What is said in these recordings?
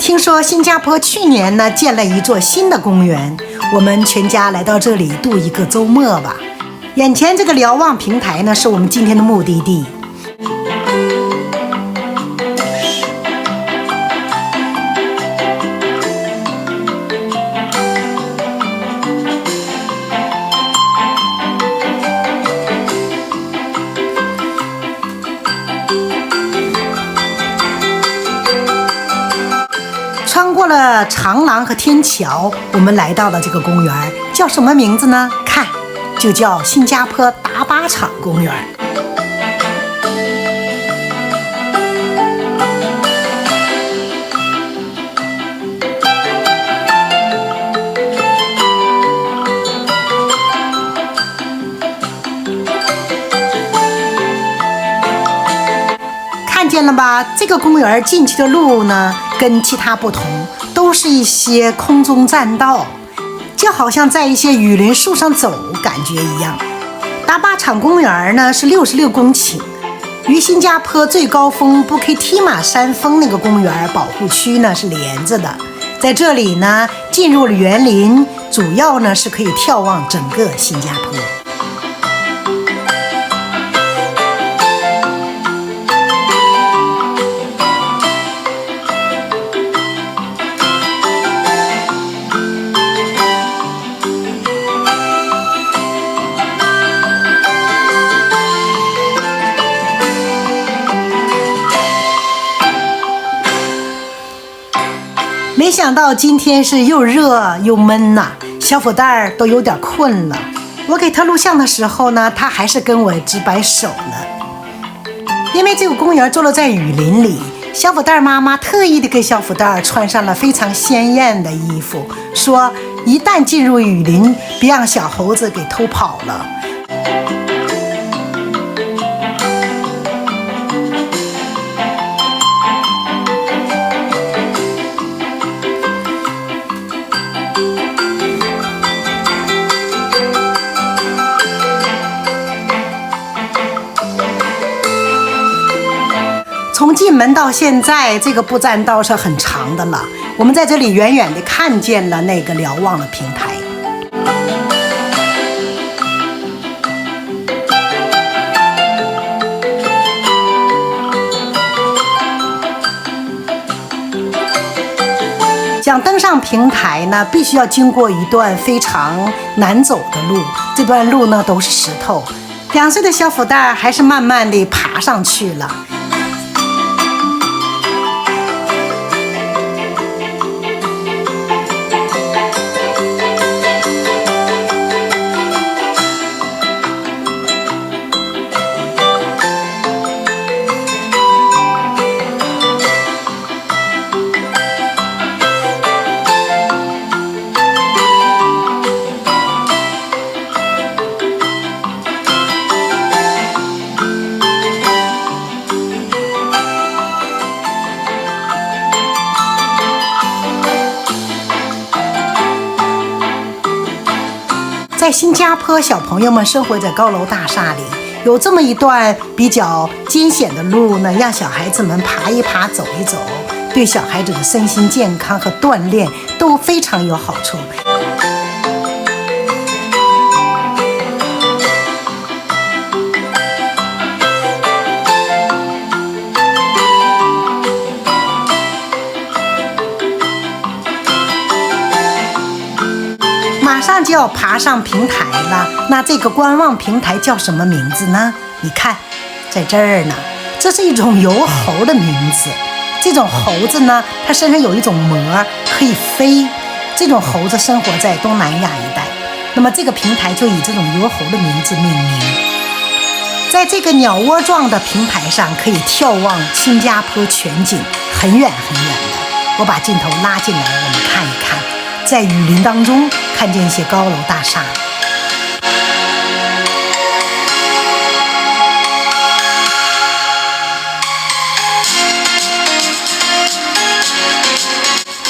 听说新加坡去年呢建了一座新的公园，我们全家来到这里度一个周末吧。眼前这个瞭望平台呢是我们今天的目的地。穿过了长廊和天桥，我们来到了这个公园，叫什么名字呢？看，就叫新加坡打靶场公园。看见了吧？这个公园进去的路呢，跟其他不同，都是一些空中栈道，就好像在一些雨林树上走感觉一样。打靶场公园呢是66公顷，与新加坡最高峰布克提马山峰那个公园保护区呢是连着的。在这里呢，进入了园林，主要呢是可以眺望整个新加坡。没想到今天是又热又闷呐，小伙蛋都有点困了。我给他录像的时候呢，他还是跟我直摆手呢。因为这个公园坐落在雨林里，小伙蛋妈妈特意的给小伙蛋穿上了非常鲜艳的衣服，说一旦进入雨林，别让小猴子给偷跑了。从进门到现在，这个步栈道是很长的了。我们在这里远远地看见了那个瞭望的平台。想登上平台呢，必须要经过一段非常难走的路，这段路呢都是石头。2岁的小伙蛋还是慢慢地爬上去了。在新加坡，小朋友们生活在高楼大厦里，有这么一段比较艰险的路呢，让小孩子们爬一爬、走一走，对小孩子的身心健康和锻炼都非常有好处。马上就要爬上平台了，那这个观望平台叫什么名字呢？你看，在这儿呢，这是一种疣猴的名字。这种猴子呢，它身上有一种膜可以飞，这种猴子生活在东南亚一带。那么这个平台就以这种疣猴的名字命名。在这个鸟窝状的平台上，可以眺望新加坡全景，很远很远的。我把镜头拉进来，我们看一看，在雨林当中看见一些高楼大厦。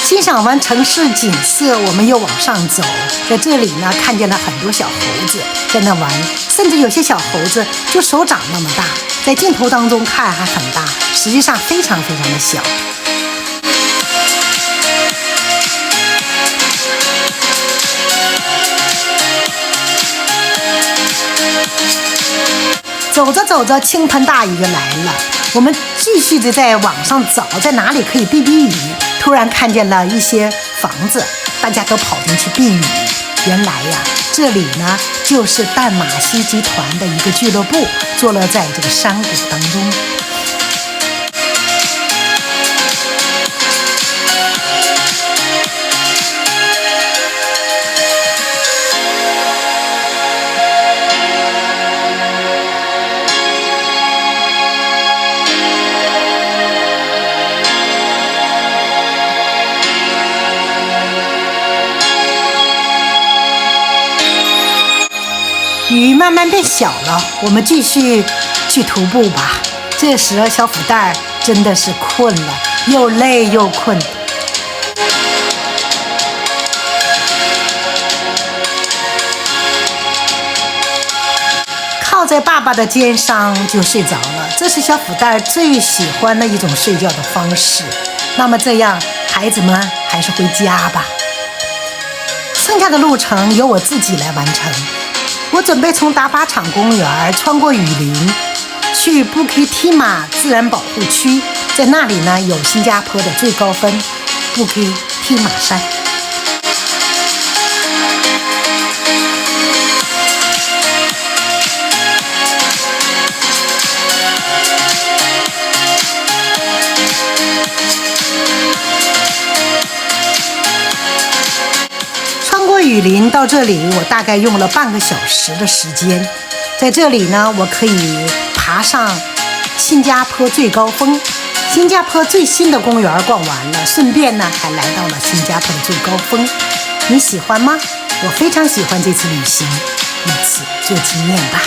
欣赏完城市景色，我们又往上走，在这里呢，看见了很多小猴子在那玩，甚至有些小猴子就手掌那么大，在镜头当中看还很大，实际上非常非常的小。走着走着，倾盆大雨就来了。我们继续的在网上找，在哪里可以避避雨。突然看见了一些房子，大家都跑进去避雨。原来呀，这里呢就是淡马锡集团的一个俱乐部，坐落在这个山谷当中。雨慢慢变小了，我们继续去徒步吧。这时小福袋儿真的是困了，又累又困。靠在爸爸的肩上就睡着了，这是小福袋儿最喜欢的一种睡觉的方式。那么这样，孩子们还是回家吧。剩下的路程由我自己来完成。我准备从打靶场公园穿过雨林，去布基提马自然保护区，在那里呢有新加坡的最高峰布基提马山。雨林到这里，我大概用了半个小时的时间。在这里呢，我可以爬上新加坡最高峰，新加坡最新的公园逛完了，顺便呢还来到了新加坡的最高峰。你喜欢吗？我非常喜欢这次旅行，以此做纪念吧。